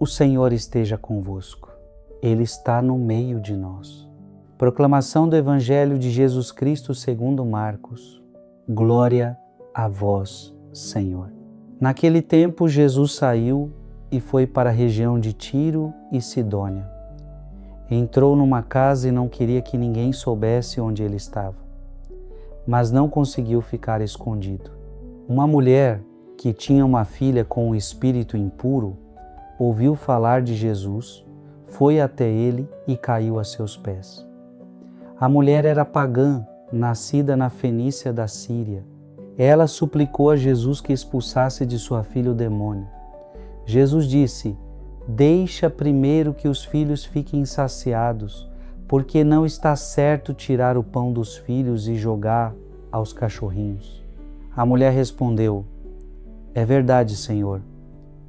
O Senhor esteja convosco. Ele está no meio de nós. Proclamação do Evangelho de Jesus Cristo segundo Marcos. Glória a vós, Senhor. Naquele tempo, Jesus saiu e foi para a região de Tiro e Sidônia. Entrou numa casa e não queria que ninguém soubesse onde ele estava, mas não conseguiu ficar escondido. Uma mulher que tinha uma filha com um espírito impuro ouviu falar de Jesus, foi até ele e caiu a seus pés. A mulher era pagã, nascida na Fenícia da Síria. Ela suplicou a Jesus que expulsasse de sua filha o demônio. Jesus disse: deixa primeiro que os filhos fiquem saciados, porque não está certo tirar o pão dos filhos e jogar aos cachorrinhos. A mulher respondeu: é verdade, Senhor,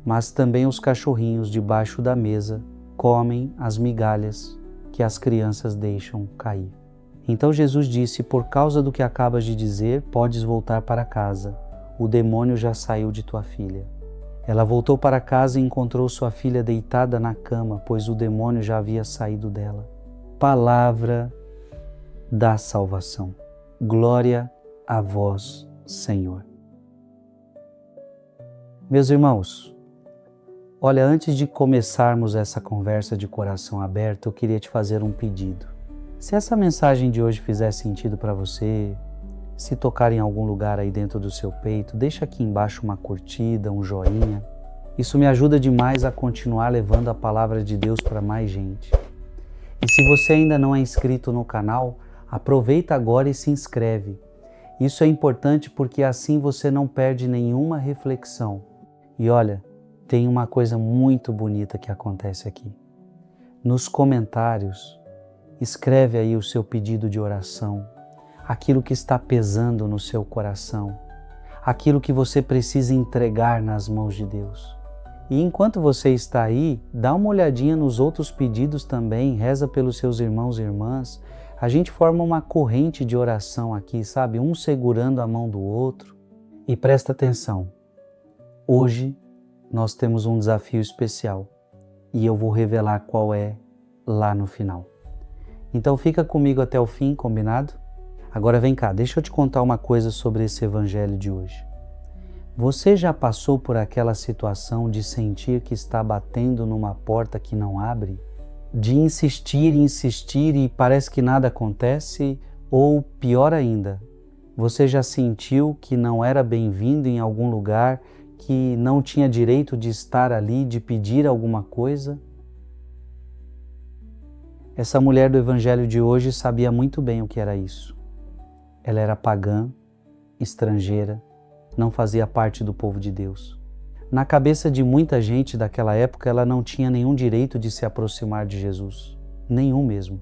mas também os cachorrinhos debaixo da mesa comem as migalhas que as crianças deixam cair. Então Jesus disse: por causa do que acabas de dizer, podes voltar para casa. O demônio já saiu de tua filha. Ela voltou para casa e encontrou sua filha deitada na cama, pois o demônio já havia saído dela. Palavra da salvação. Glória a vós, Senhor. Meus irmãos, olha, antes de começarmos essa conversa de coração aberto, eu queria te fazer um pedido. Se essa mensagem de hoje fizer sentido para você, se tocar em algum lugar aí dentro do seu peito, deixa aqui embaixo uma curtida, um joinha. Isso me ajuda demais a continuar levando a palavra de Deus para mais gente. E se você ainda não é inscrito no canal, aproveita agora e se inscreve. Isso é importante porque assim você não perde nenhuma reflexão. E olha, tem uma coisa muito bonita que acontece aqui. Nos comentários, escreve aí o seu pedido de oração, aquilo que está pesando no seu coração, aquilo que você precisa entregar nas mãos de Deus. E enquanto você está aí, dá uma olhadinha nos outros pedidos também, reza pelos seus irmãos e irmãs. A gente forma uma corrente de oração aqui, sabe? Um segurando a mão do outro. E presta atenção, hoje nós temos um desafio especial e eu vou revelar qual é lá no final. Então fica comigo até o fim, combinado? Agora vem cá, deixa eu te contar uma coisa sobre esse evangelho de hoje. Você já passou por aquela situação de sentir que está batendo numa porta que não abre? De insistir e parece que nada acontece? Ou pior ainda, você já sentiu que não era bem-vindo em algum lugar, que não tinha direito de estar ali, de pedir alguma coisa? Essa mulher do evangelho de hoje sabia muito bem o que era isso. Ela era pagã, estrangeira, não fazia parte do povo de Deus. Na cabeça de muita gente daquela época, ela não tinha nenhum direito de se aproximar de Jesus, nenhum mesmo.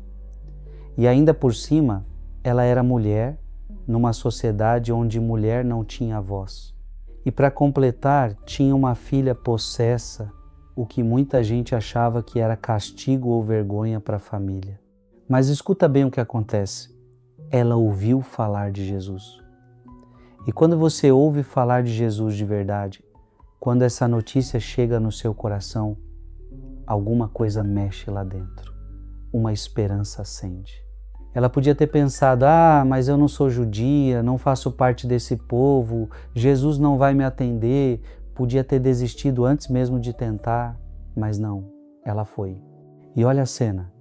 E ainda por cima, ela era mulher numa sociedade onde mulher não tinha voz. E para completar, tinha uma filha possessa, o que muita gente achava que era castigo ou vergonha para a família. Mas escuta bem o que acontece. Ela ouviu falar de Jesus. E quando você ouve falar de Jesus de verdade, quando essa notícia chega no seu coração, alguma coisa mexe lá dentro. Uma esperança acende. Ela podia ter pensado: mas eu não sou judia, não faço parte desse povo, Jesus não vai me atender. Podia ter desistido antes mesmo de tentar, mas não, ela foi. E olha a cena.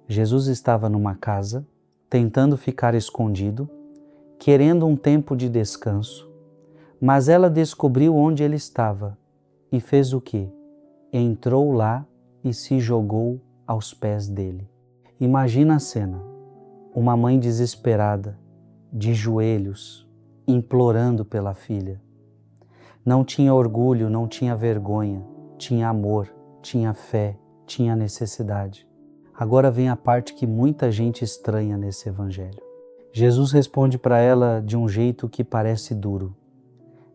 Jesus estava numa casa, tentando ficar escondido, querendo um tempo de descanso, mas ela descobriu onde ele estava e fez o quê? Entrou lá e se jogou aos pés dele. Imagina a cena, uma mãe desesperada, de joelhos, implorando pela filha. Não tinha orgulho, não tinha vergonha, tinha amor, tinha fé, tinha necessidade. Agora vem a parte que muita gente estranha nesse evangelho. Jesus responde para ela de um jeito que parece duro.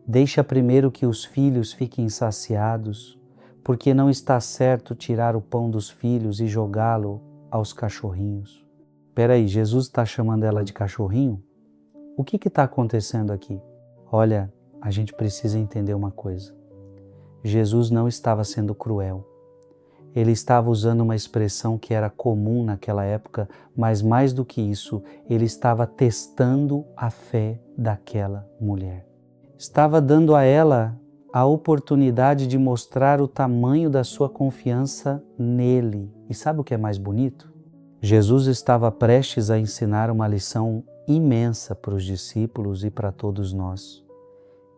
Deixa primeiro que os filhos fiquem saciados, porque não está certo tirar o pão dos filhos e jogá-lo aos cachorrinhos. Peraí, Jesus está chamando ela de cachorrinho? O que está acontecendo aqui? Olha, a gente precisa entender uma coisa. Jesus não estava sendo cruel. Ele estava usando uma expressão que era comum naquela época, mas mais do que isso, ele estava testando a fé daquela mulher. Estava dando a ela a oportunidade de mostrar o tamanho da sua confiança nele. E sabe o que é mais bonito? Jesus estava prestes a ensinar uma lição imensa para os discípulos e para todos nós.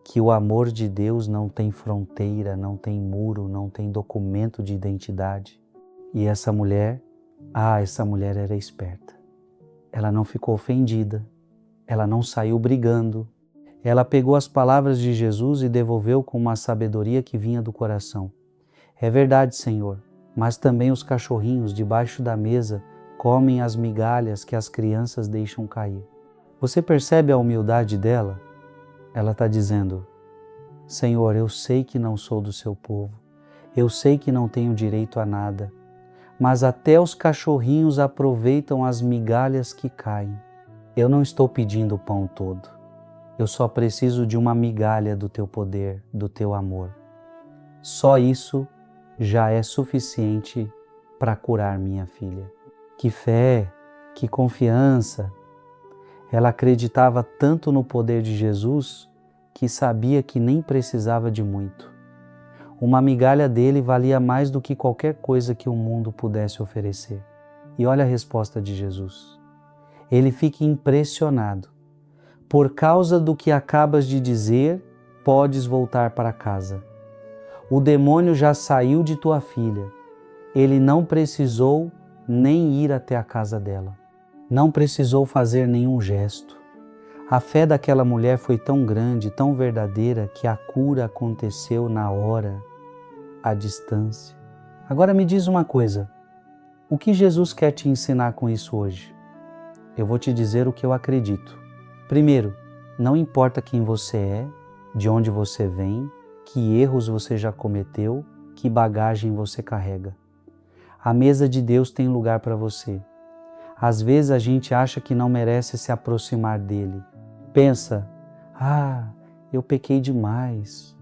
Que o amor de Deus não tem fronteira, não tem muro, não tem documento de identidade. E essa mulher era esperta. Ela não ficou ofendida, ela não saiu brigando. Ela pegou as palavras de Jesus e devolveu com uma sabedoria que vinha do coração. É verdade, Senhor, mas também os cachorrinhos debaixo da mesa comem as migalhas que as crianças deixam cair. Você percebe a humildade dela? Ela está dizendo, Senhor, eu sei que não sou do seu povo, eu sei que não tenho direito a nada, mas até os cachorrinhos aproveitam as migalhas que caem. Eu não estou pedindo o pão todo, eu só preciso de uma migalha do teu poder, do teu amor. Só isso já é suficiente para curar minha filha. Que fé, que confiança! Ela acreditava tanto no poder de Jesus que sabia que nem precisava de muito. Uma migalha dele valia mais do que qualquer coisa que o mundo pudesse oferecer. E olha a resposta de Jesus. Ele fica impressionado. Por causa do que acabas de dizer, podes voltar para casa. O demônio já saiu de tua filha. Ele não precisou nem ir até a casa dela. Não precisou fazer nenhum gesto. A fé daquela mulher foi tão grande, tão verdadeira, que a cura aconteceu na hora, à distância. Agora me diz uma coisa, o que Jesus quer te ensinar com isso hoje? Eu vou te dizer o que eu acredito. Primeiro, não importa quem você é, de onde você vem, que erros você já cometeu, que bagagem você carrega. A mesa de Deus tem lugar para você. Às vezes a gente acha que não merece se aproximar dele. Pensa, eu pequei demais,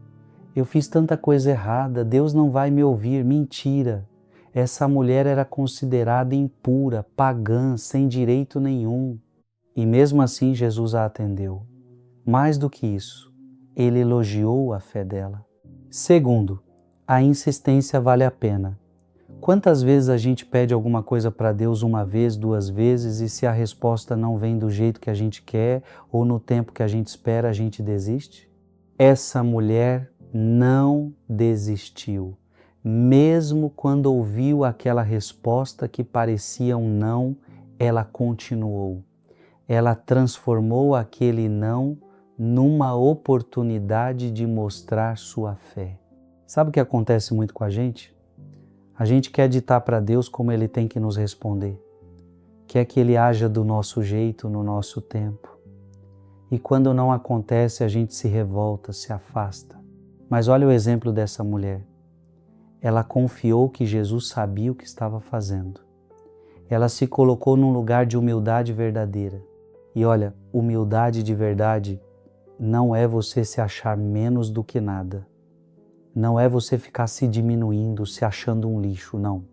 eu fiz tanta coisa errada, Deus não vai me ouvir. Mentira! Essa mulher era considerada impura, pagã, sem direito nenhum. E mesmo assim Jesus a atendeu. Mais do que isso, ele elogiou a fé dela. Segundo, a insistência vale a pena. Quantas vezes a gente pede alguma coisa para Deus uma vez, duas vezes, e se a resposta não vem do jeito que a gente quer ou no tempo que a gente espera, a gente desiste? Essa mulher não desistiu. Mesmo quando ouviu aquela resposta que parecia um não, ela continuou. Ela transformou aquele não numa oportunidade de mostrar sua fé. Sabe o que acontece muito com a gente? A gente quer ditar para Deus como Ele tem que nos responder. Quer que Ele haja do nosso jeito, no nosso tempo. E quando não acontece, a gente se revolta, se afasta. Mas olha o exemplo dessa mulher. Ela confiou que Jesus sabia o que estava fazendo. Ela se colocou num lugar de humildade verdadeira. E olha, humildade de verdade não é você se achar menos do que nada. Não é você ficar se diminuindo, se achando um lixo, não.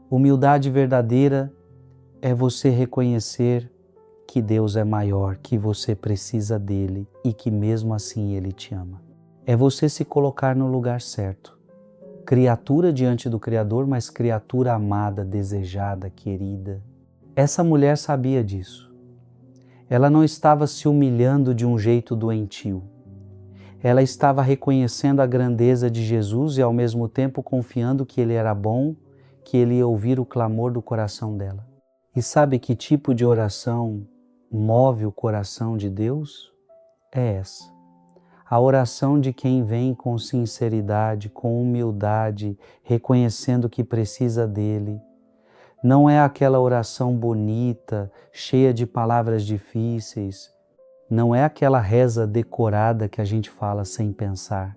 Humildade verdadeira é você reconhecer que Deus é maior, que você precisa dele e que mesmo assim Ele te ama. É você se colocar no lugar certo. Criatura diante do Criador, mas criatura amada, desejada, querida. Essa mulher sabia disso. Ela não estava se humilhando de um jeito doentio. Ela estava reconhecendo a grandeza de Jesus e ao mesmo tempo confiando que Ele era bom, que Ele ia ouvir o clamor do coração dela. E sabe que tipo de oração move o coração de Deus? É essa. A oração de quem vem com sinceridade, com humildade, reconhecendo que precisa dEle. Não é aquela oração bonita, cheia de palavras difíceis. Não é aquela reza decorada que a gente fala sem pensar.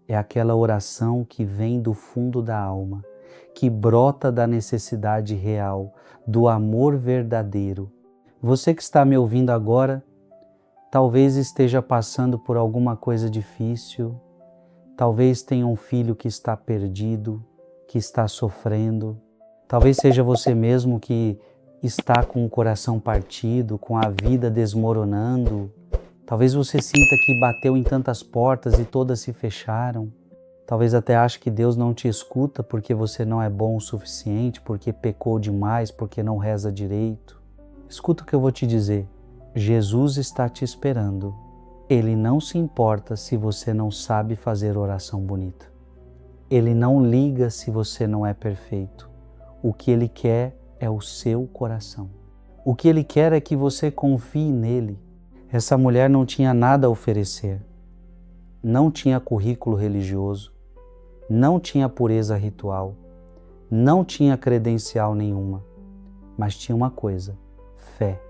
É aquela oração que vem do fundo da alma, que brota da necessidade real, do amor verdadeiro. Você que está me ouvindo agora, talvez esteja passando por alguma coisa difícil, talvez tenha um filho que está perdido, que está sofrendo. Talvez seja você mesmo que está com o coração partido, com a vida desmoronando. Talvez você sinta que bateu em tantas portas e todas se fecharam. Talvez até ache que Deus não te escuta porque você não é bom o suficiente, porque pecou demais, porque não reza direito. Escuta o que eu vou te dizer. Jesus está te esperando. Ele não se importa se você não sabe fazer oração bonita. Ele não liga se você não é perfeito. O que Ele quer é o seu coração. O que Ele quer é que você confie nele. Essa mulher não tinha nada a oferecer. Não tinha currículo religioso. Não tinha pureza ritual. Não tinha credencial nenhuma. Mas tinha uma coisa: fé.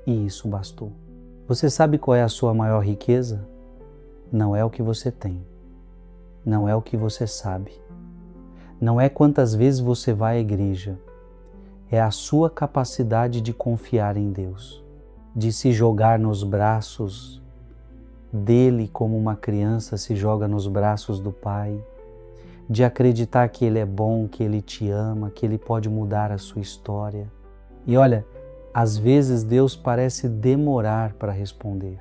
E isso bastou. Você sabe qual é a sua maior riqueza? Não é o que você tem. Não é o que você sabe. Não é quantas vezes você vai à igreja. É a sua capacidade de confiar em Deus, de se jogar nos braços dele como uma criança se joga nos braços do Pai, de acreditar que Ele é bom, que Ele te ama, que Ele pode mudar a sua história. E olha, às vezes Deus parece demorar para responder.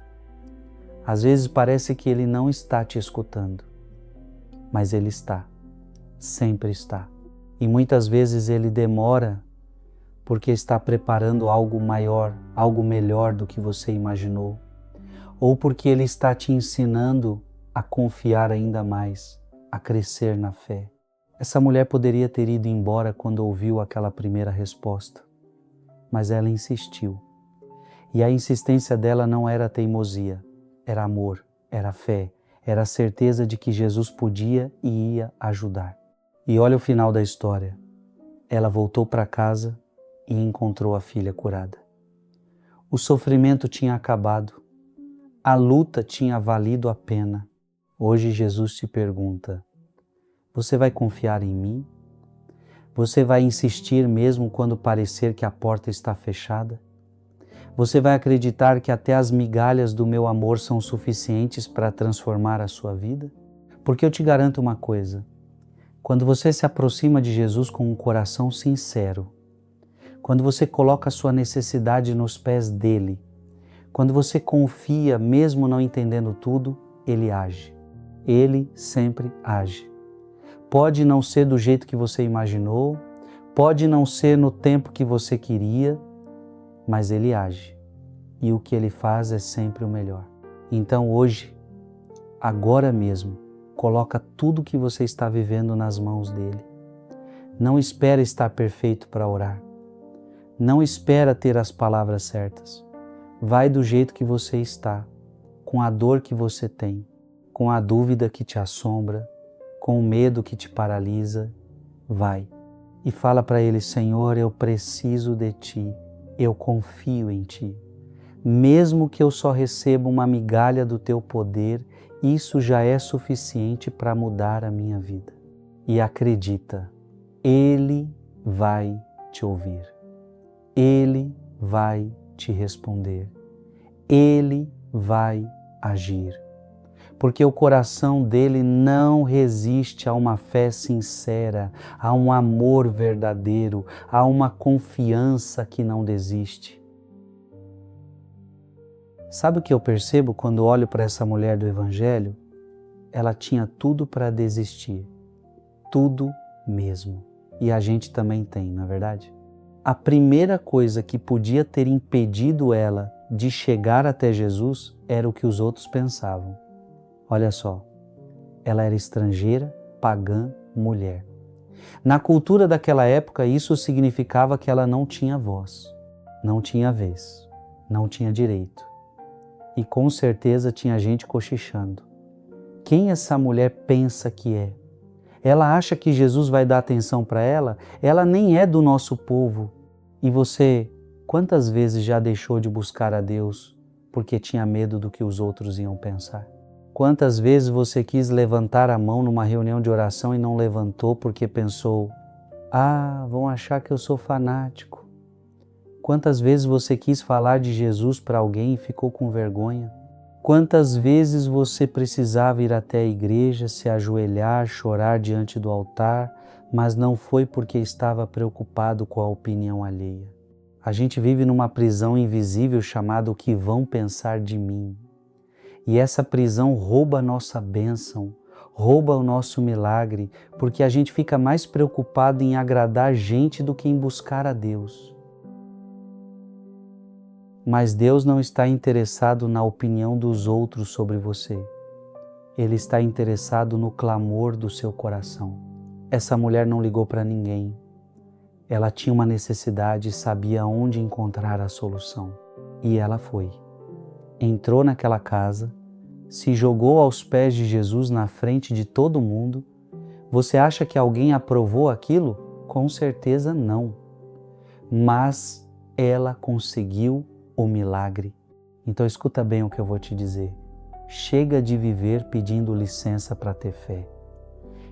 Às vezes parece que Ele não está te escutando, mas Ele está, sempre está. E muitas vezes Ele demora porque está preparando algo maior, algo melhor do que você imaginou, ou porque Ele está te ensinando a confiar ainda mais, a crescer na fé. Essa mulher poderia ter ido embora quando ouviu aquela primeira resposta, mas ela insistiu. E a insistência dela não era teimosia, era amor, era fé, era a certeza de que Jesus podia e ia ajudar. E olha o final da história. Ela voltou para casa e encontrou a filha curada. O sofrimento tinha acabado, a luta tinha valido a pena. Hoje Jesus te pergunta: você vai confiar em mim? Você vai insistir mesmo quando parecer que a porta está fechada? Você vai acreditar que até as migalhas do meu amor são suficientes para transformar a sua vida? Porque eu te garanto uma coisa: quando você se aproxima de Jesus com um coração sincero, quando você coloca a sua necessidade nos pés dele, quando você confia, mesmo não entendendo tudo, ele age. Ele sempre age. Pode não ser do jeito que você imaginou, pode não ser no tempo que você queria, mas ele age. E o que ele faz é sempre o melhor. Então hoje, agora mesmo, coloca tudo que você está vivendo nas mãos dele. Não espera estar perfeito para orar. Não espera ter as palavras certas. Vai do jeito que você está, com a dor que você tem, com a dúvida que te assombra, com o medo que te paralisa. Vai e fala para ele: Senhor, eu preciso de ti, eu confio em ti. Mesmo que eu só receba uma migalha do teu poder, isso já é suficiente para mudar a minha vida. E acredita, ele vai te ouvir. Ele vai te responder. Ele vai agir. Porque o coração dele não resiste a uma fé sincera, a um amor verdadeiro, a uma confiança que não desiste. Sabe o que eu percebo quando olho para essa mulher do Evangelho? Ela tinha tudo para desistir. Tudo mesmo. E a gente também tem, não é verdade? A primeira coisa que podia ter impedido ela de chegar até Jesus era o que os outros pensavam. Olha só, ela era estrangeira, pagã, mulher. Na cultura daquela época, isso significava que ela não tinha voz, não tinha vez, não tinha direito. E com certeza tinha gente cochichando. Quem essa mulher pensa que é? Ela acha que Jesus vai dar atenção para ela? Ela nem é do nosso povo. E você, quantas vezes já deixou de buscar a Deus porque tinha medo do que os outros iam pensar? Quantas vezes você quis levantar a mão numa reunião de oração e não levantou porque pensou: vão achar que eu sou fanático. Quantas vezes você quis falar de Jesus para alguém e ficou com vergonha? Quantas vezes você precisava ir até a igreja, se ajoelhar, chorar diante do altar, mas não foi porque estava preocupado com a opinião alheia. A gente vive numa prisão invisível chamada o que vão pensar de mim. E essa prisão rouba a nossa bênção, rouba o nosso milagre, porque a gente fica mais preocupado em agradar gente do que em buscar a Deus. Mas Deus não está interessado na opinião dos outros sobre você. Ele está interessado no clamor do seu coração. Essa mulher não ligou para ninguém. Ela tinha uma necessidade e sabia onde encontrar a solução. E ela foi. Entrou naquela casa, se jogou aos pés de Jesus na frente de todo mundo. Você acha que alguém aprovou aquilo? Com certeza não. Mas ela conseguiu o milagre. Então escuta bem o que eu vou te dizer. Chega de viver pedindo licença para ter fé.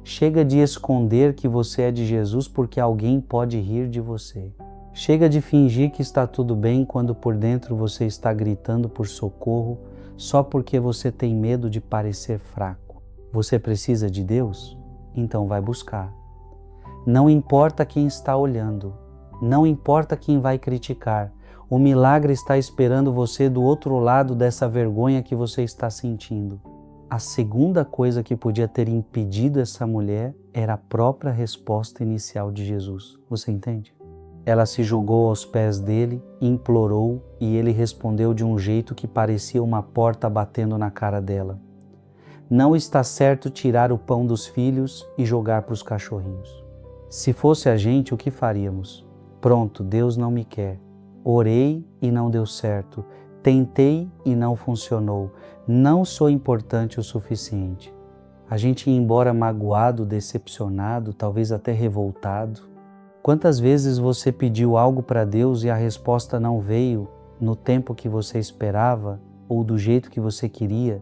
Chega de esconder que você é de Jesus porque alguém pode rir de você. Chega de fingir que está tudo bem quando por dentro você está gritando por socorro só porque você tem medo de parecer fraco. Você precisa de Deus? Então vai buscar. Não importa quem está olhando, não importa quem vai criticar, o milagre está esperando você do outro lado dessa vergonha que você está sentindo. A segunda coisa que podia ter impedido essa mulher era a própria resposta inicial de Jesus. Você entende? Ela se jogou aos pés dele, implorou e ele respondeu de um jeito que parecia uma porta batendo na cara dela. Não está certo tirar o pão dos filhos e jogar para os cachorrinhos. Se fosse a gente, o que faríamos? Pronto, Deus não me quer. Orei e não deu certo. Tentei e não funcionou. Não sou importante o suficiente. A gente ia embora magoado, decepcionado, talvez até revoltado. Quantas vezes você pediu algo para Deus e a resposta não veio no tempo que você esperava ou do jeito que você queria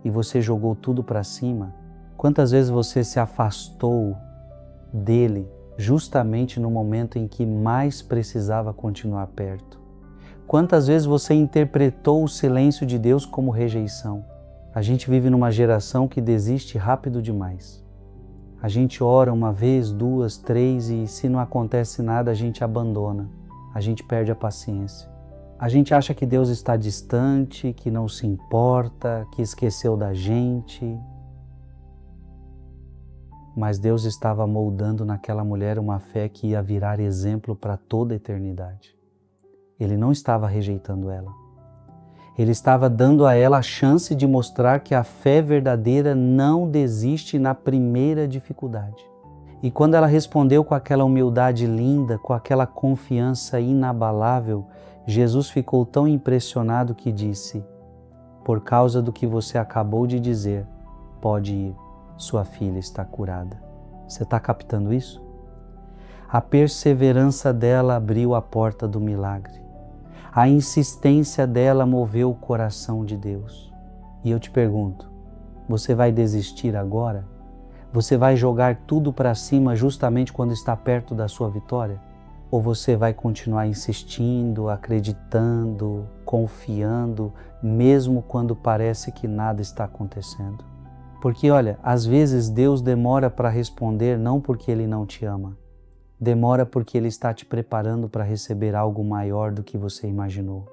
e você jogou tudo para cima? Quantas vezes você se afastou dele justamente no momento em que mais precisava continuar perto? Quantas vezes você interpretou o silêncio de Deus como rejeição? A gente vive numa geração que desiste rápido demais. A gente ora uma vez, duas, três e se não acontece nada a gente abandona, a gente perde a paciência. A gente acha que Deus está distante, que não se importa, que esqueceu da gente. Mas Deus estava moldando naquela mulher uma fé que ia virar exemplo para toda a eternidade. Ele não estava rejeitando ela. Ele estava dando a ela a chance de mostrar que a fé verdadeira não desiste na primeira dificuldade. E quando ela respondeu com aquela humildade linda, com aquela confiança inabalável, Jesus ficou tão impressionado que disse: por causa do que você acabou de dizer, pode ir, sua filha está curada. Você está captando isso? A perseverança dela abriu a porta do milagre. A insistência dela moveu o coração de Deus. E eu te pergunto, você vai desistir agora? Você vai jogar tudo para cima justamente quando está perto da sua vitória? Ou você vai continuar insistindo, acreditando, confiando, mesmo quando parece que nada está acontecendo? Porque olha, às vezes Deus demora para responder não porque Ele não te ama. Demora porque Ele está te preparando para receber algo maior do que você imaginou.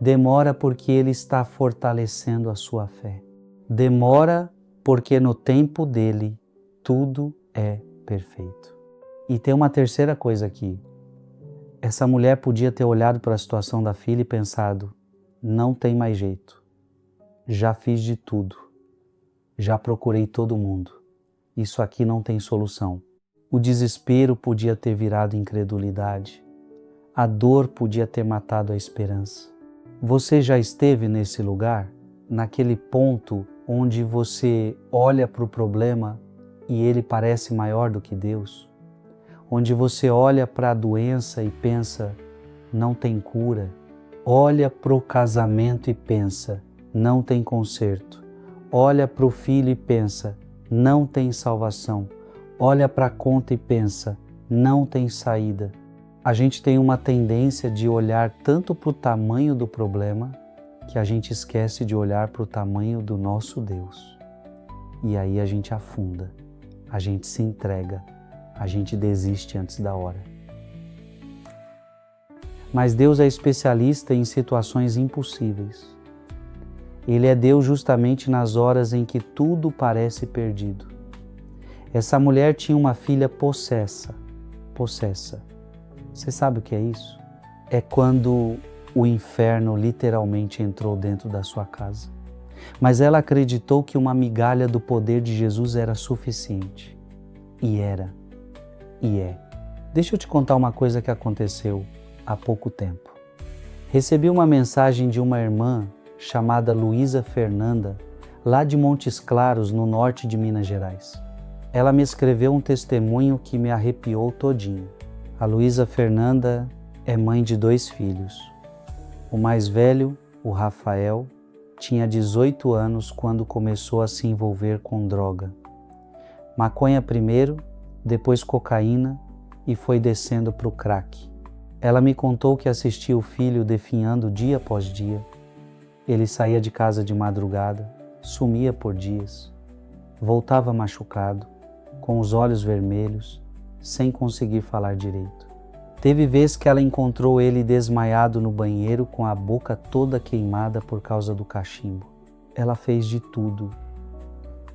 Demora porque Ele está fortalecendo a sua fé. Demora porque no tempo dEle tudo é perfeito. E tem uma terceira coisa aqui. Essa mulher podia ter olhado para a situação da filha e pensado: não tem mais jeito. Já fiz de tudo. Já procurei todo mundo. Isso aqui não tem solução. O desespero podia ter virado incredulidade. A dor podia ter matado a esperança. Você já esteve nesse lugar? Naquele ponto onde você olha para o problema e ele parece maior do que Deus? Onde você olha para a doença e pensa, não tem cura? Olha para o casamento e pensa, não tem conserto. Olha para o filho e pensa, não tem salvação. Olha para a conta e pensa, não tem saída. A gente tem uma tendência de olhar tanto para o tamanho do problema que a gente esquece de olhar para o tamanho do nosso Deus. E aí a gente afunda, a gente se entrega, a gente desiste antes da hora. Mas Deus é especialista em situações impossíveis. Ele é Deus justamente nas horas em que tudo parece perdido. Essa mulher tinha uma filha possessa. Você sabe o que é isso? É quando o inferno literalmente entrou dentro da sua casa. Mas ela acreditou que uma migalha do poder de Jesus era suficiente. E era. E é. Deixa eu te contar uma coisa que aconteceu há pouco tempo. Recebi uma mensagem de uma irmã chamada Luísa Fernanda, lá de Montes Claros, no norte de Minas Gerais. Ela me escreveu um testemunho que me arrepiou todinho. A Luísa Fernanda é mãe de 2 filhos. O mais velho, o Rafael, tinha 18 anos quando começou a se envolver com droga. Maconha primeiro, depois cocaína e foi descendo para o crack. Ela me contou que assistia o filho definhando dia após dia. Ele saía de casa de madrugada, sumia por dias, voltava machucado, com os olhos vermelhos, sem conseguir falar direito. Teve vez que ela encontrou ele desmaiado no banheiro com a boca toda queimada por causa do cachimbo. Ela fez de tudo.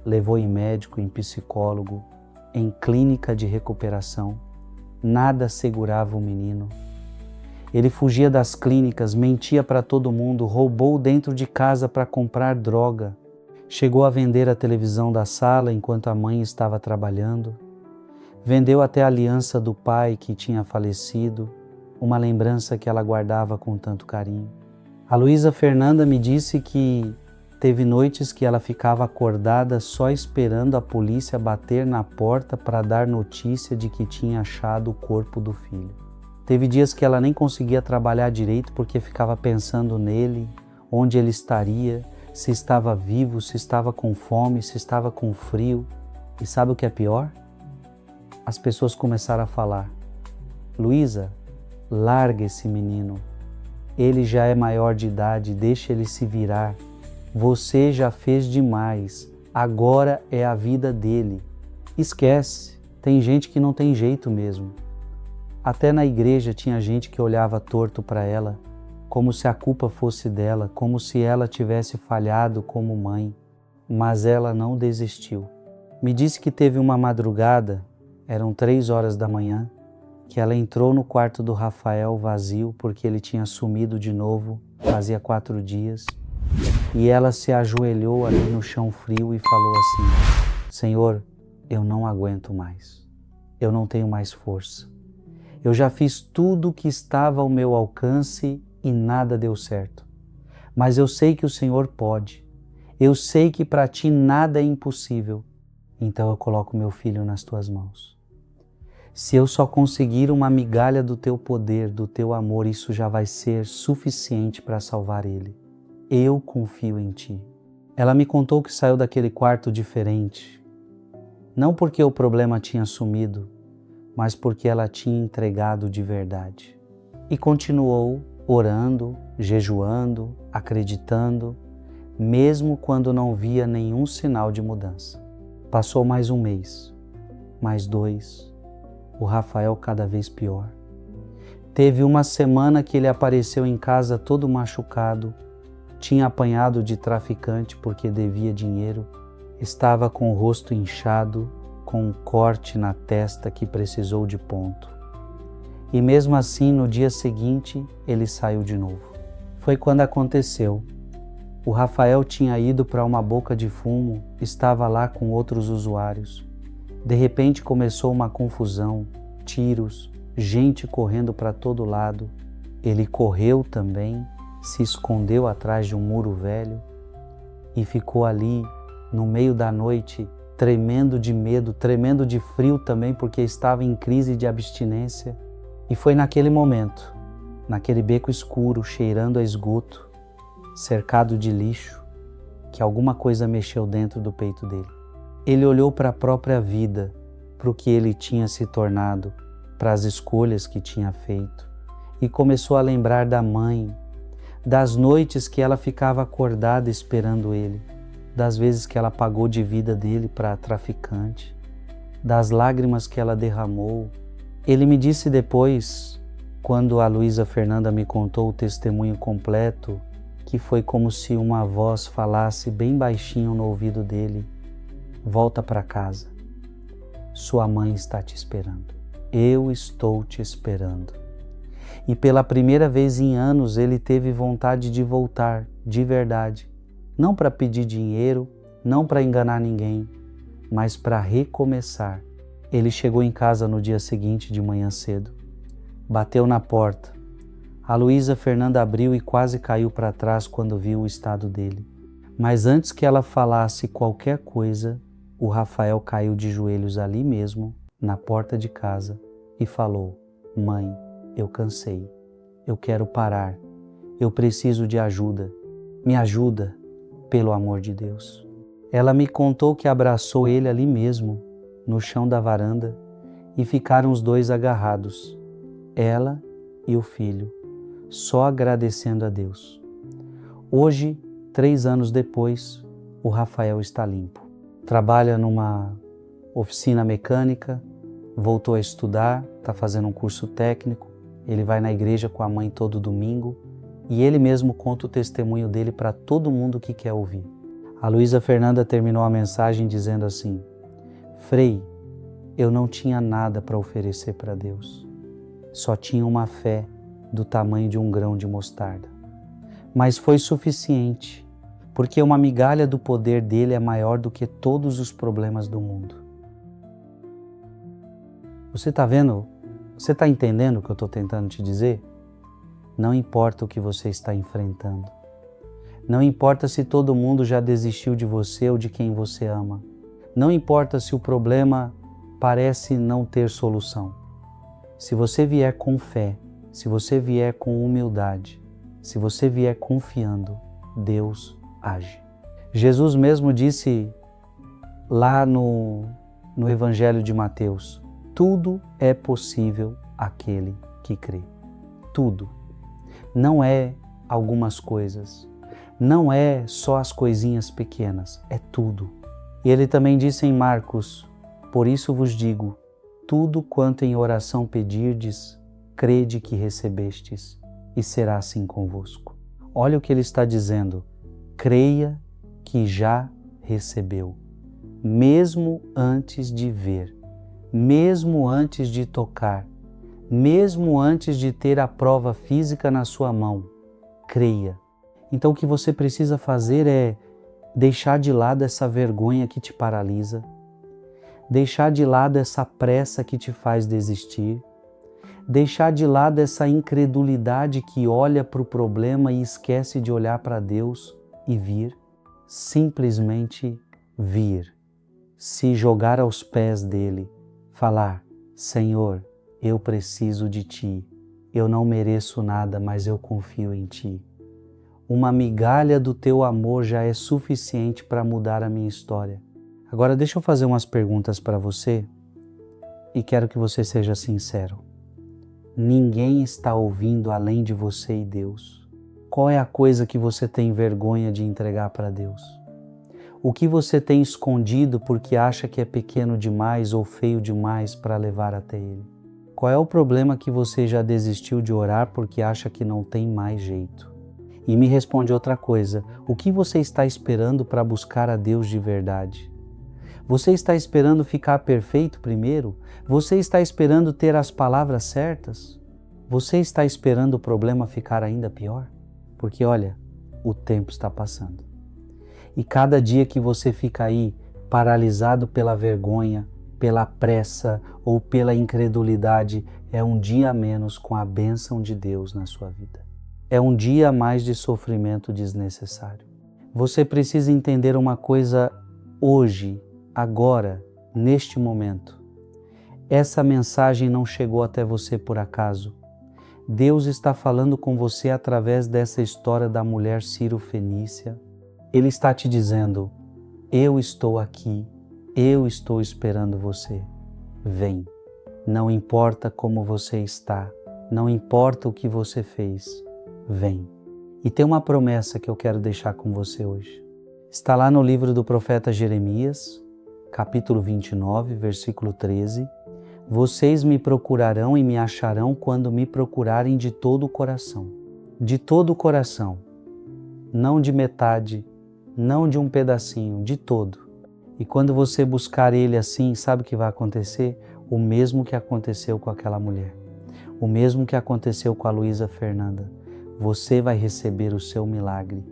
Levou em médico, em psicólogo, em clínica de recuperação. Nada segurava o menino. Ele fugia das clínicas, mentia para todo mundo, roubou dentro de casa para comprar droga. Chegou a vender a televisão da sala enquanto a mãe estava trabalhando. Vendeu até a aliança do pai que tinha falecido, uma lembrança que ela guardava com tanto carinho. A Luísa Fernanda me disse que teve noites que ela ficava acordada só esperando a polícia bater na porta para dar notícia de que tinha achado o corpo do filho. Teve dias que ela nem conseguia trabalhar direito porque ficava pensando nele, onde ele estaria, se estava vivo, se estava com fome, se estava com frio. E sabe o que é pior? As pessoas começaram a falar: Luísa, larga esse menino. Ele já é maior de idade, deixa ele se virar. Você já fez demais, agora é a vida dele. Esquece, tem gente que não tem jeito mesmo. Até na igreja tinha gente que olhava torto para ela, como se a culpa fosse dela, como se ela tivesse falhado como mãe. Mas ela não desistiu. Me disse que teve uma madrugada, eram 3 horas da manhã, que ela entrou no quarto do Rafael vazio porque ele tinha sumido de novo, fazia 4 dias, e ela se ajoelhou ali no chão frio e falou assim: Senhor, eu não aguento mais, eu não tenho mais força. Eu já fiz tudo o que estava ao meu alcance e nada deu certo. Mas eu sei que o Senhor pode. Eu sei que para ti nada é impossível. Então eu coloco meu filho nas tuas mãos. Se eu só conseguir uma migalha do teu poder, do teu amor, isso já vai ser suficiente para salvar ele. Eu confio em ti. Ela me contou que saiu daquele quarto diferente. Não porque o problema tinha sumido, mas porque ela tinha entregado de verdade. E continuou orando, jejuando, acreditando, mesmo quando não via nenhum sinal de mudança. Passou mais 1 mês, mais 2, o Rafael cada vez pior. Teve uma semana que ele apareceu em casa todo machucado, tinha apanhado de traficante porque devia dinheiro, estava com o rosto inchado, com um corte na testa que precisou de ponto. E mesmo assim, no dia seguinte, ele saiu de novo. Foi quando aconteceu. O Rafael tinha ido para uma boca de fumo, estava lá com outros usuários. De repente começou uma confusão, tiros, gente correndo para todo lado. Ele correu também, se escondeu atrás de um muro velho e ficou ali no meio da noite, tremendo de medo, tremendo de frio também, porque estava em crise de abstinência. E foi naquele momento, naquele beco escuro, cheirando a esgoto, cercado de lixo, que alguma coisa mexeu dentro do peito dele. Ele olhou para a própria vida, para o que ele tinha se tornado, para as escolhas que tinha feito, e começou a lembrar da mãe, das noites que ela ficava acordada esperando ele, das vezes que ela pagou de vida dele para traficante, das lágrimas que ela derramou. Ele me disse depois, quando a Luísa Fernanda me contou o testemunho completo, que foi como se uma voz falasse bem baixinho no ouvido dele: volta para casa, sua mãe está te esperando, eu estou te esperando. E pela primeira vez em anos ele teve vontade de voltar, de verdade, não para pedir dinheiro, não para enganar ninguém, mas para recomeçar. Ele chegou em casa no dia seguinte de manhã cedo, bateu na porta. A Luísa Fernanda abriu e quase caiu para trás quando viu o estado dele. Mas antes que ela falasse qualquer coisa, o Rafael caiu de joelhos ali mesmo, na porta de casa, e falou: mãe, eu cansei, eu quero parar, eu preciso de ajuda, me ajuda, pelo amor de Deus. Ela me contou que abraçou ele ali mesmo, no chão da varanda, e ficaram os dois agarrados, ela e o filho, só agradecendo a Deus. Hoje, 3 anos depois, o Rafael está limpo. Trabalha numa oficina mecânica, voltou a estudar, está fazendo um curso técnico, ele vai na igreja com a mãe todo domingo e ele mesmo conta o testemunho dele para todo mundo que quer ouvir. A Luísa Fernanda terminou a mensagem dizendo assim: Frei, eu não tinha nada para oferecer para Deus, só tinha uma fé do tamanho de um grão de mostarda. Mas foi suficiente, porque uma migalha do poder dele é maior do que todos os problemas do mundo. Você está vendo? Você está entendendo o que eu estou tentando te dizer? Não importa o que você está enfrentando. Não importa se todo mundo já desistiu de você ou de quem você ama. Não importa se o problema parece não ter solução. Se você vier com fé, se você vier com humildade, se você vier confiando, Deus age. Jesus mesmo disse lá no Evangelho de Mateus: tudo é possível àquele que crê. Tudo. Não é algumas coisas. Não é só as coisinhas pequenas. É tudo. E ele também disse em Marcos: por isso vos digo, tudo quanto em oração pedirdes, crede que recebestes, e será assim convosco. Olha o que ele está dizendo: creia que já recebeu, mesmo antes de ver, mesmo antes de tocar, mesmo antes de ter a prova física na sua mão. Creia. Então o que você precisa fazer é deixar de lado essa vergonha que te paralisa, deixar de lado essa pressa que te faz desistir, deixar de lado essa incredulidade que olha para o problema e esquece de olhar para Deus e vir, simplesmente vir, se jogar aos pés dele, falar: Senhor, eu preciso de Ti, eu não mereço nada, mas eu confio em Ti. Uma migalha do Teu amor já é suficiente para mudar a minha história. Agora deixa eu fazer umas perguntas para você e quero que você seja sincero. Ninguém está ouvindo além de você e Deus. Qual é a coisa que você tem vergonha de entregar para Deus? O que você tem escondido porque acha que é pequeno demais ou feio demais para levar até Ele? Qual é o problema que você já desistiu de orar porque acha que não tem mais jeito? E me responde outra coisa: o que você está esperando para buscar a Deus de verdade? Você está esperando ficar perfeito primeiro? Você está esperando ter as palavras certas? Você está esperando o problema ficar ainda pior? Porque olha, o tempo está passando. E cada dia que você fica aí paralisado pela vergonha, pela pressa ou pela incredulidade, é um dia a menos com a bênção de Deus na sua vida. É um dia a mais de sofrimento desnecessário. Você precisa entender uma coisa hoje, agora, neste momento. Essa mensagem não chegou até você por acaso. Deus está falando com você através dessa história da mulher Ciro-Fenícia. Ele está te dizendo: eu estou aqui, eu estou esperando você. Vem. Não importa como você está, não importa o que você fez, vem. E tem uma promessa que eu quero deixar com você hoje. Está lá no livro do profeta Jeremias, capítulo 29, versículo 13, vocês me procurarão e me acharão quando me procurarem de todo o coração. De todo o coração, não de metade, não de um pedacinho, de todo. E quando você buscar Ele assim, sabe o que vai acontecer? O mesmo que aconteceu com aquela mulher. O mesmo que aconteceu com a Luísa Fernanda. Você vai receber o seu milagre.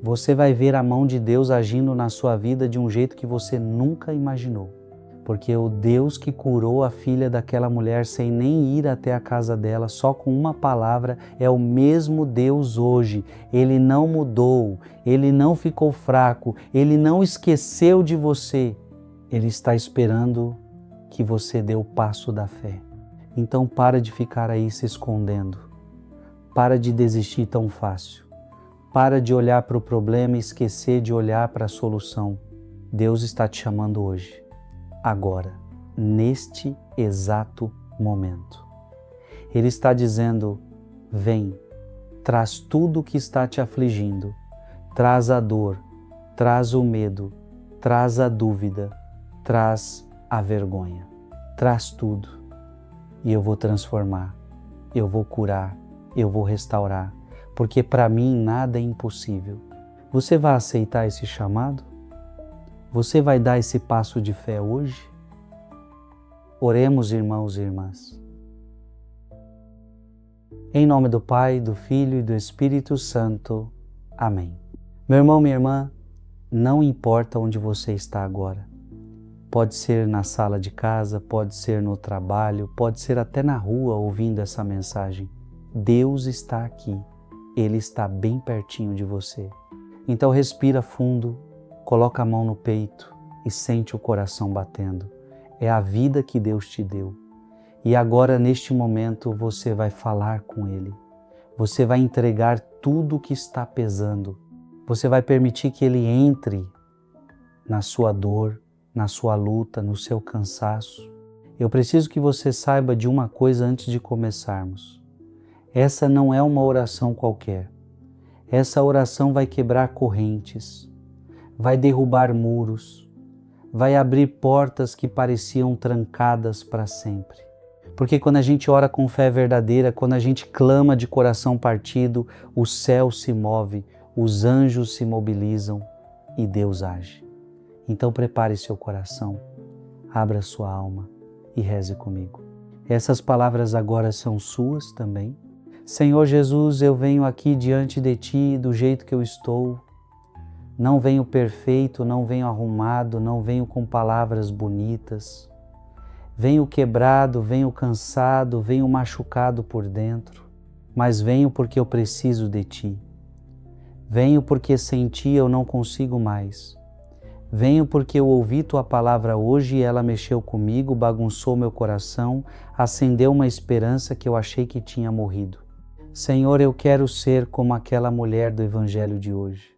Você vai ver a mão de Deus agindo na sua vida de um jeito que você nunca imaginou. Porque o Deus que curou a filha daquela mulher sem nem ir até a casa dela, só com uma palavra, é o mesmo Deus hoje. Ele não mudou, Ele não ficou fraco, Ele não esqueceu de você. Ele está esperando que você dê o passo da fé. Então para de ficar aí se escondendo. Para de desistir tão fácil. Para de olhar para o problema e esquecer de olhar para a solução. Deus está te chamando hoje. Agora, neste exato momento. Ele está dizendo, vem, traz tudo o que está te afligindo, traz a dor, traz o medo, traz a dúvida, traz a vergonha, traz tudo e eu vou transformar, eu vou curar, eu vou restaurar, porque para mim nada é impossível. Você vai aceitar esse chamado? Você vai dar esse passo de fé hoje? Oremos, irmãos e irmãs. Em nome do Pai, do Filho e do Espírito Santo. Amém. Meu irmão, minha irmã, não importa onde você está agora. Pode ser na sala de casa, pode ser no trabalho, pode ser até na rua ouvindo essa mensagem. Deus está aqui. Ele está bem pertinho de você. Então respira fundo. Coloca a mão no peito e sente o coração batendo. É a vida que Deus te deu. E agora, neste momento, você vai falar com Ele. Você vai entregar tudo o que está pesando. Você vai permitir que Ele entre na sua dor, na sua luta, no seu cansaço. Eu preciso que você saiba de uma coisa antes de começarmos. Essa não é uma oração qualquer. Essa oração vai quebrar correntes. Vai derrubar muros, vai abrir portas que pareciam trancadas para sempre. Porque quando a gente ora com fé verdadeira, quando a gente clama de coração partido, o céu se move, os anjos se mobilizam e Deus age. Então prepare seu coração, abra sua alma e reze comigo. Essas palavras agora são suas também. Senhor Jesus, eu venho aqui diante de Ti do jeito que eu estou. Não venho perfeito, não venho arrumado, não venho com palavras bonitas. Venho quebrado, venho cansado, venho machucado por dentro, mas venho porque eu preciso de Ti. Venho porque sem Ti eu não consigo mais. Venho porque eu ouvi Tua palavra hoje e ela mexeu comigo, bagunçou meu coração, acendeu uma esperança que eu achei que tinha morrido. Senhor, eu quero ser como aquela mulher do Evangelho de hoje.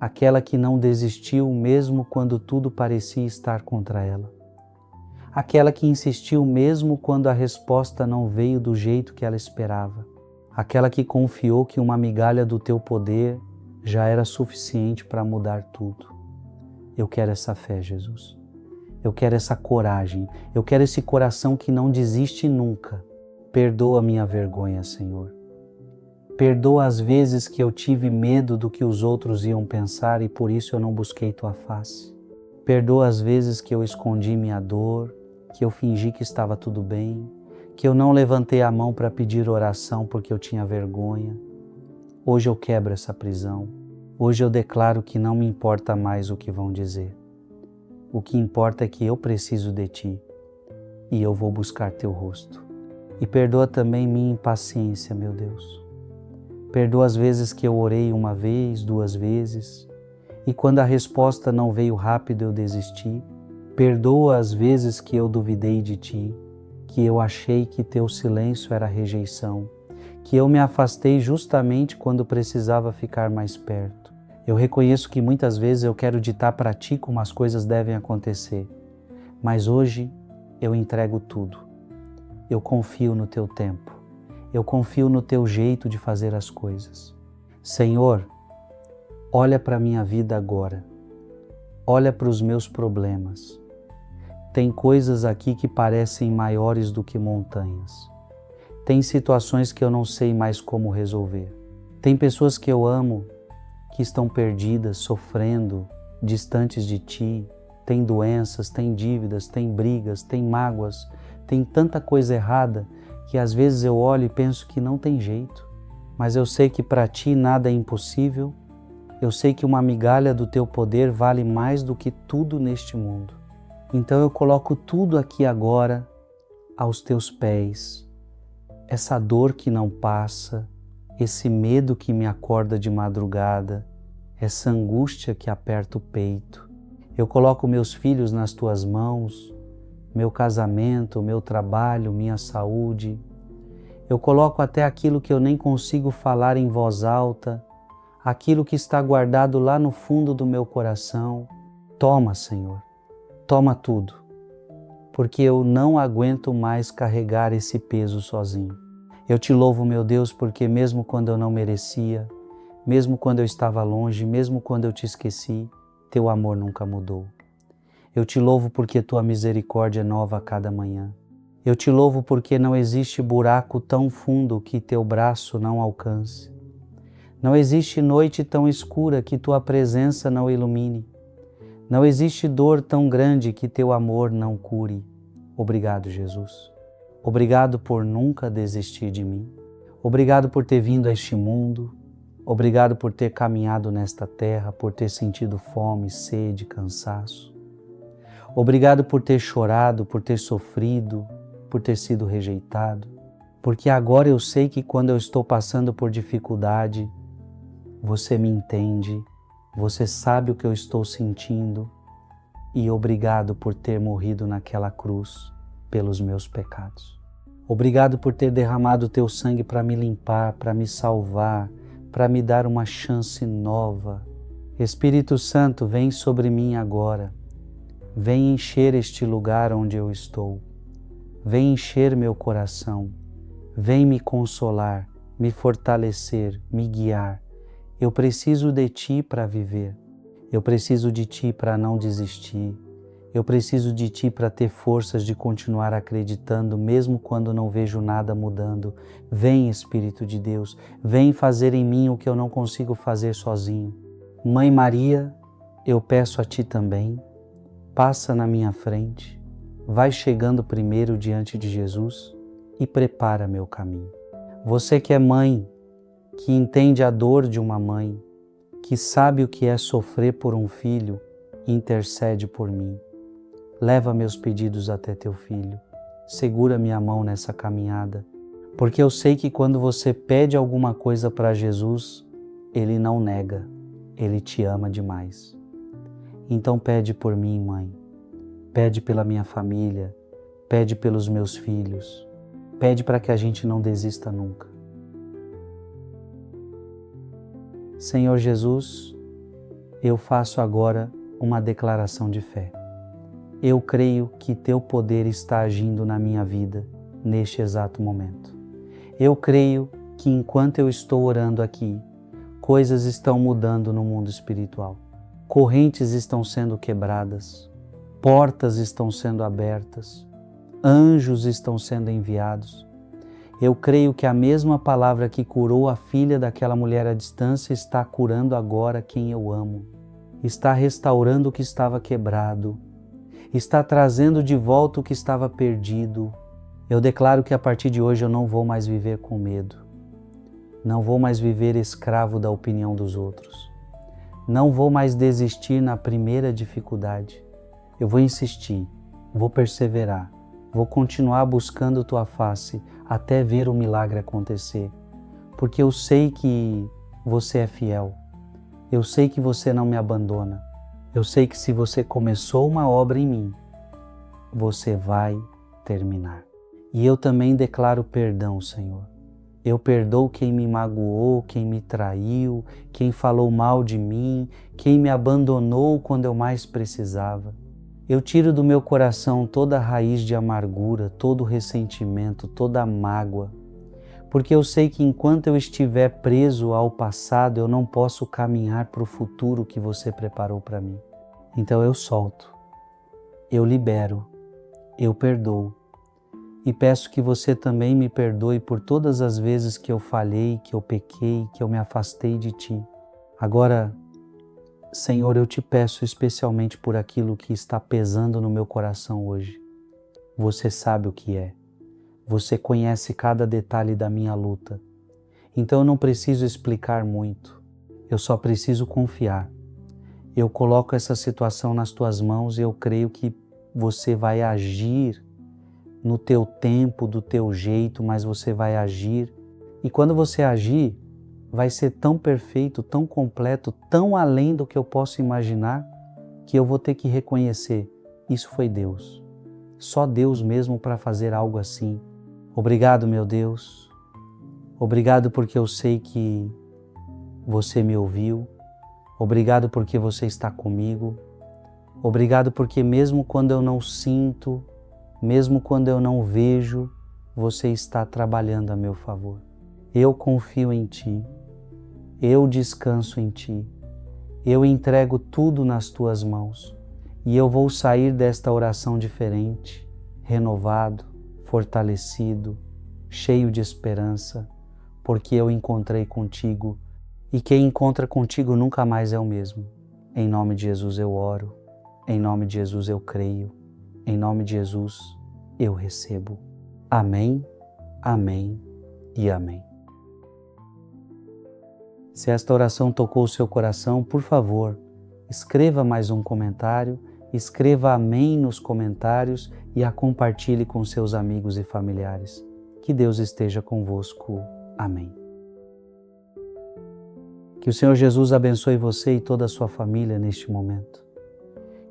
Aquela que não desistiu mesmo quando tudo parecia estar contra ela. Aquela que insistiu mesmo quando a resposta não veio do jeito que ela esperava. Aquela que confiou que uma migalha do Teu poder já era suficiente para mudar tudo. Eu quero essa fé, Jesus. Eu quero essa coragem. Eu quero esse coração que não desiste nunca. Perdoa minha vergonha, Senhor. Perdoa as vezes que eu tive medo do que os outros iam pensar e por isso eu não busquei Tua face. Perdoa as vezes que eu escondi minha dor, que eu fingi que estava tudo bem, que eu não levantei a mão para pedir oração porque eu tinha vergonha. Hoje eu quebro essa prisão. Hoje eu declaro que não me importa mais o que vão dizer. O que importa é que eu preciso de Ti e eu vou buscar Teu rosto. E perdoa também minha impaciência, meu Deus. Perdoa as vezes que eu orei uma vez, 2 vezes, e quando a resposta não veio rápido eu desisti. Perdoa as vezes que eu duvidei de Ti, que eu achei que Teu silêncio era rejeição, que eu me afastei justamente quando precisava ficar mais perto. Eu reconheço que muitas vezes eu quero ditar para Ti como as coisas devem acontecer, mas hoje eu entrego tudo. Eu confio no Teu tempo. Eu confio no Teu jeito de fazer as coisas. Senhor, olha para a minha vida agora. olha para os meus problemas. Tem coisas aqui que parecem maiores do que montanhas. Tem situações que eu não sei mais como resolver. Tem pessoas que eu amo que estão perdidas, sofrendo, distantes de Ti. Tem doenças, tem dívidas, tem brigas, tem mágoas, tem tanta coisa errada que às vezes eu olho e penso que não tem jeito. Mas eu sei que para Ti nada é impossível. Eu sei que uma migalha do Teu poder vale mais do que tudo neste mundo. Então eu coloco tudo aqui agora aos Teus pés. Essa dor que não passa, esse medo que me acorda de madrugada, essa angústia que aperta o peito. Eu coloco meus filhos nas Tuas mãos, meu casamento, meu trabalho, minha saúde. Eu coloco até aquilo que eu nem consigo falar em voz alta, aquilo que está guardado lá no fundo do meu coração. Toma, Senhor, toma tudo, porque eu não aguento mais carregar esse peso sozinho. Eu Te louvo, meu Deus, porque mesmo quando eu não merecia, mesmo quando eu estava longe, mesmo quando eu Te esqueci, Teu amor nunca mudou. Eu Te louvo porque Tua misericórdia é nova a cada manhã. Eu Te louvo porque não existe buraco tão fundo que Teu braço não alcance. Não existe noite tão escura que Tua presença não ilumine. Não existe dor tão grande que Teu amor não cure. Obrigado, Jesus. Obrigado por nunca desistir de mim. Obrigado por ter vindo a este mundo. Obrigado por ter caminhado nesta terra, por ter sentido fome, sede, cansaço. Obrigado por ter chorado, por ter sofrido, por ter sido rejeitado. Porque agora eu sei que quando eu estou passando por dificuldade, Você me entende, Você sabe o que eu estou sentindo. E obrigado por ter morrido naquela cruz pelos meus pecados. Obrigado por ter derramado o Teu sangue para me limpar, para me salvar, para me dar uma chance nova. Espírito Santo, vem sobre mim agora. Vem encher este lugar onde eu estou. Vem encher meu coração. Vem me consolar, me fortalecer, me guiar. Eu preciso de Ti para viver. Eu preciso de Ti para não desistir. Eu preciso de Ti para ter forças de continuar acreditando, mesmo quando não vejo nada mudando. Vem, Espírito de Deus, vem fazer em mim o que eu não consigo fazer sozinho. Mãe Maria, eu peço a Ti também, passa na minha frente, vai chegando primeiro diante de Jesus e prepara meu caminho. Você que é mãe, que entende a dor de uma mãe, que sabe o que é sofrer por um filho, intercede por mim. Leva meus pedidos até Teu Filho, segura minha mão nessa caminhada, porque eu sei que quando você pede alguma coisa para Jesus, Ele não nega, Ele te ama demais. Então pede por mim, Mãe, pede pela minha família, pede pelos meus filhos, pede para que a gente não desista nunca. Senhor Jesus, eu faço agora uma declaração de fé. Eu creio que Teu poder está agindo na minha vida neste exato momento. Eu creio que enquanto eu estou orando aqui, coisas estão mudando no mundo espiritual. Correntes estão sendo quebradas, portas estão sendo abertas, anjos estão sendo enviados. Eu creio que a mesma palavra que curou a filha daquela mulher à distância está curando agora quem eu amo. Está restaurando o que estava quebrado. Está trazendo de volta o que estava perdido. Eu declaro que a partir de hoje eu não vou mais viver com medo. Não vou mais viver escravo da opinião dos outros. Não vou mais desistir na primeira dificuldade. Eu vou insistir, vou perseverar, vou continuar buscando Tua face até ver o milagre acontecer. Porque eu sei que Você é fiel. Eu sei que Você não me abandona. Eu sei que se Você começou uma obra em mim, Você vai terminar. E eu também declaro perdão, Senhor. Eu perdoo quem me magoou, quem me traiu, quem falou mal de mim, quem me abandonou quando eu mais precisava. Eu tiro do meu coração toda a raiz de amargura, todo o ressentimento, toda a mágoa, porque eu sei que enquanto eu estiver preso ao passado, eu não posso caminhar para o futuro que Você preparou para mim. Então eu solto, eu libero, eu perdoo e peço que você também me perdoe por todas as vezes que eu falhei, que eu pequei, que eu me afastei de Ti. Agora, Senhor, eu te peço especialmente por aquilo que está pesando no meu coração hoje. Você sabe o que é. Você conhece cada detalhe da minha luta. Então eu não preciso explicar muito. Eu só preciso confiar. Eu coloco essa situação nas Tuas mãos e eu creio que você vai agir no Teu tempo, do Teu jeito, mas você vai agir. E quando você agir, vai ser tão perfeito, tão completo, tão além do que eu posso imaginar, que eu vou ter que reconhecer, isso foi Deus. Só Deus mesmo para fazer algo assim. Obrigado, meu Deus. Obrigado porque eu sei que você me ouviu. Obrigado porque você está comigo. Obrigado porque mesmo quando eu não sinto, mesmo quando eu não vejo, você está trabalhando a meu favor. Eu confio em Ti. Eu descanso em Ti. Eu entrego tudo nas Tuas mãos. E eu vou sair desta oração diferente, renovado, fortalecido, cheio de esperança, porque eu encontrei contigo e quem encontra contigo nunca mais é o mesmo. Em nome de Jesus eu oro, em nome de Jesus eu creio, em nome de Jesus eu recebo. Amém, amém e amém. Se esta oração tocou o seu coração, por favor, escreva mais um comentário, escreva amém nos comentários e a compartilhe com seus amigos e familiares. Que Deus esteja convosco. Amém. Que o Senhor Jesus abençoe você e toda a sua família neste momento.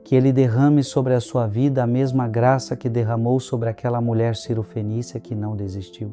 Que Ele derrame sobre a sua vida a mesma graça que derramou sobre aquela mulher cirofenícia que não desistiu.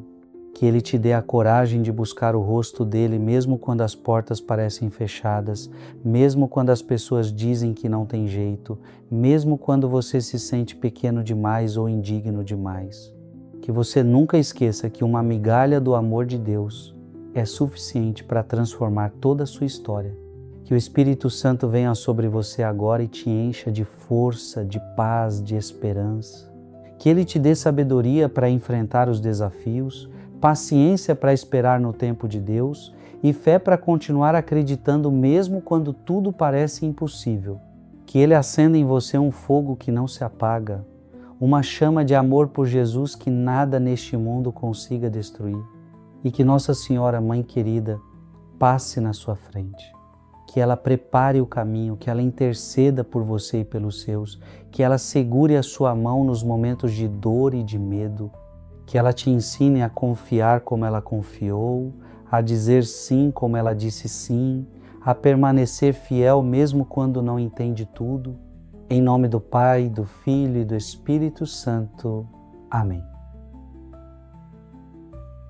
Que Ele te dê a coragem de buscar o rosto dEle mesmo quando as portas parecem fechadas, mesmo quando as pessoas dizem que não tem jeito, mesmo quando você se sente pequeno demais ou indigno demais. Que você nunca esqueça que uma migalha do amor de Deus é suficiente para transformar toda a sua história. Que o Espírito Santo venha sobre você agora e te encha de força, de paz, de esperança. Que Ele te dê sabedoria para enfrentar os desafios, paciência para esperar no tempo de Deus e fé para continuar acreditando mesmo quando tudo parece impossível. Que Ele acenda em você um fogo que não se apaga, uma chama de amor por Jesus que nada neste mundo consiga destruir. E que Nossa Senhora, Mãe querida, passe na sua frente. Que ela prepare o caminho, que ela interceda por você e pelos seus, que ela segure a sua mão nos momentos de dor e de medo, que ela te ensine a confiar como ela confiou, a dizer sim como ela disse sim, a permanecer fiel mesmo quando não entende tudo. Em nome do Pai, do Filho e do Espírito Santo. Amém.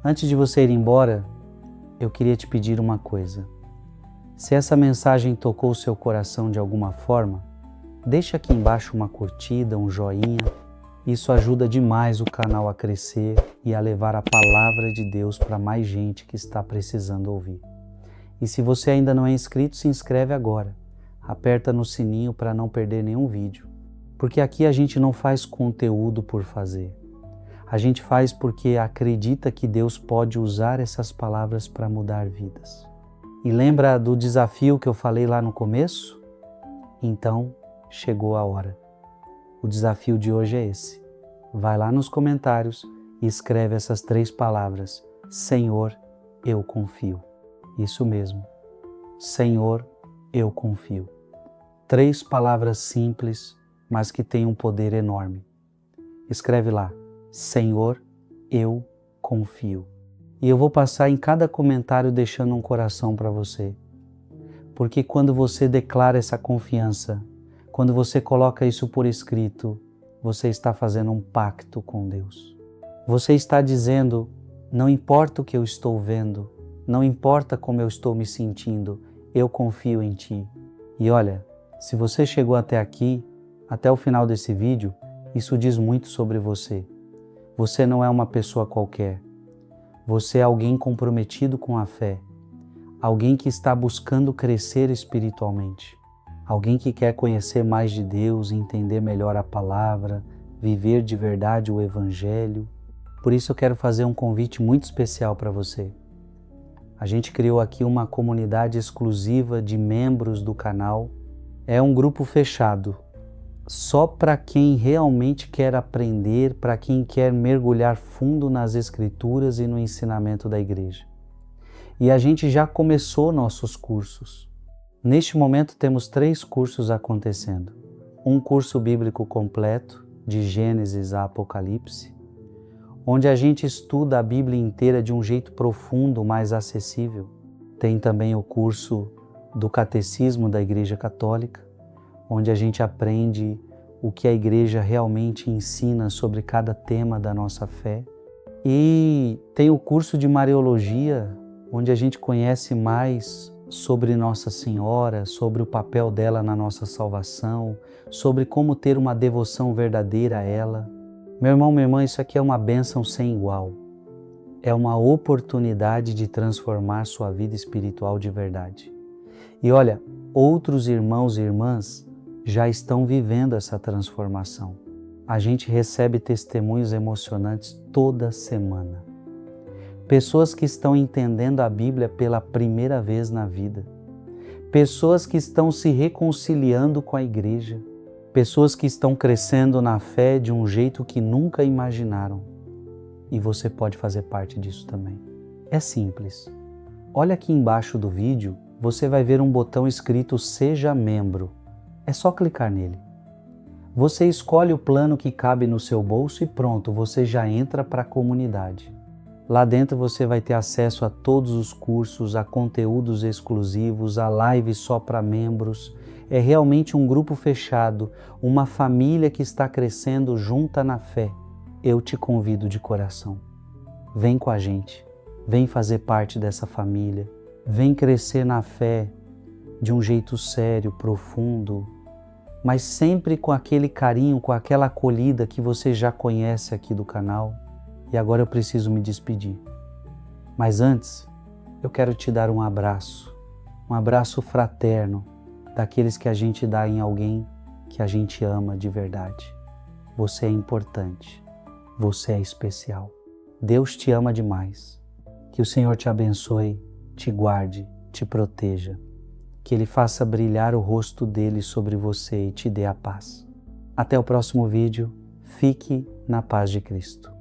Antes de você ir embora, eu queria te pedir uma coisa. Se essa mensagem tocou o seu coração de alguma forma, deixa aqui embaixo uma curtida, um joinha. Isso ajuda demais o canal a crescer e a levar a palavra de Deus para mais gente que está precisando ouvir. E se você ainda não é inscrito, se inscreve agora. Aperta no sininho para não perder nenhum vídeo. Porque aqui a gente não faz conteúdo por fazer. A gente faz porque acredita que Deus pode usar essas palavras para mudar vidas. E lembra do desafio que eu falei lá no começo? Então, chegou a hora. O desafio de hoje é esse. Vai lá nos comentários e escreve essas 3 palavras. Senhor, eu confio. Isso mesmo. Senhor, eu confio. 3 palavras simples, mas que têm um poder enorme. Escreve lá. Senhor, eu confio. E eu vou passar em cada comentário deixando um coração para você. Porque quando você declara essa confiança, quando você coloca isso por escrito, você está fazendo um pacto com Deus. Você está dizendo, não importa o que eu estou vendo, não importa como eu estou me sentindo, eu confio em Ti. E olha, se você chegou até aqui, até o final desse vídeo, isso diz muito sobre você. Você não é uma pessoa qualquer. Você é alguém comprometido com a fé. Alguém que está buscando crescer espiritualmente. alguém que quer conhecer mais de Deus, entender melhor a palavra, viver de verdade o Evangelho. Por isso eu quero fazer um convite muito especial para você. A gente criou aqui uma comunidade exclusiva de membros do canal. É um grupo fechado, só para quem realmente quer aprender, para quem quer mergulhar fundo nas Escrituras e no ensinamento da igreja. E a gente já começou nossos cursos. Neste momento temos 3 cursos acontecendo. Um curso bíblico completo, de Gênesis a Apocalipse, onde a gente estuda a Bíblia inteira de um jeito profundo, mais acessível. Tem também o curso do Catecismo da Igreja Católica, onde a gente aprende o que a Igreja realmente ensina sobre cada tema da nossa fé. E tem o curso de Mariologia, onde a gente conhece mais sobre Nossa Senhora, sobre o papel dela na nossa salvação, sobre como ter uma devoção verdadeira a ela. Meu irmão, minha irmã, isso aqui é uma bênção sem igual. É uma oportunidade de transformar sua vida espiritual de verdade. E olha, outros irmãos e irmãs já estão vivendo essa transformação. A gente recebe testemunhos emocionantes toda semana. Pessoas que estão entendendo a Bíblia pela primeira vez na vida. Pessoas que estão se reconciliando com a igreja. Pessoas que estão crescendo na fé de um jeito que nunca imaginaram. E você pode fazer parte disso também. É simples. Olha aqui embaixo do vídeo, você vai ver um botão escrito Seja Membro. É só clicar nele. Você escolhe o plano que cabe no seu bolso e pronto, você já entra para a comunidade. Lá dentro você vai ter acesso a todos os cursos, a conteúdos exclusivos, a lives só para membros. É realmente um grupo fechado, uma família que está crescendo junta na fé. Eu te convido de coração. Vem com a gente, vem fazer parte dessa família, vem crescer na fé de um jeito sério, profundo, mas sempre com aquele carinho, com aquela acolhida que você já conhece aqui do canal. E agora eu preciso me despedir. Mas antes, eu quero te dar um abraço fraterno, daqueles que a gente dá em alguém que a gente ama de verdade. Você é importante, você é especial. Deus te ama demais. Que o Senhor te abençoe, te guarde, te proteja. Que Ele faça brilhar o rosto dele sobre você e te dê a paz. Até o próximo vídeo. Fique na paz de Cristo.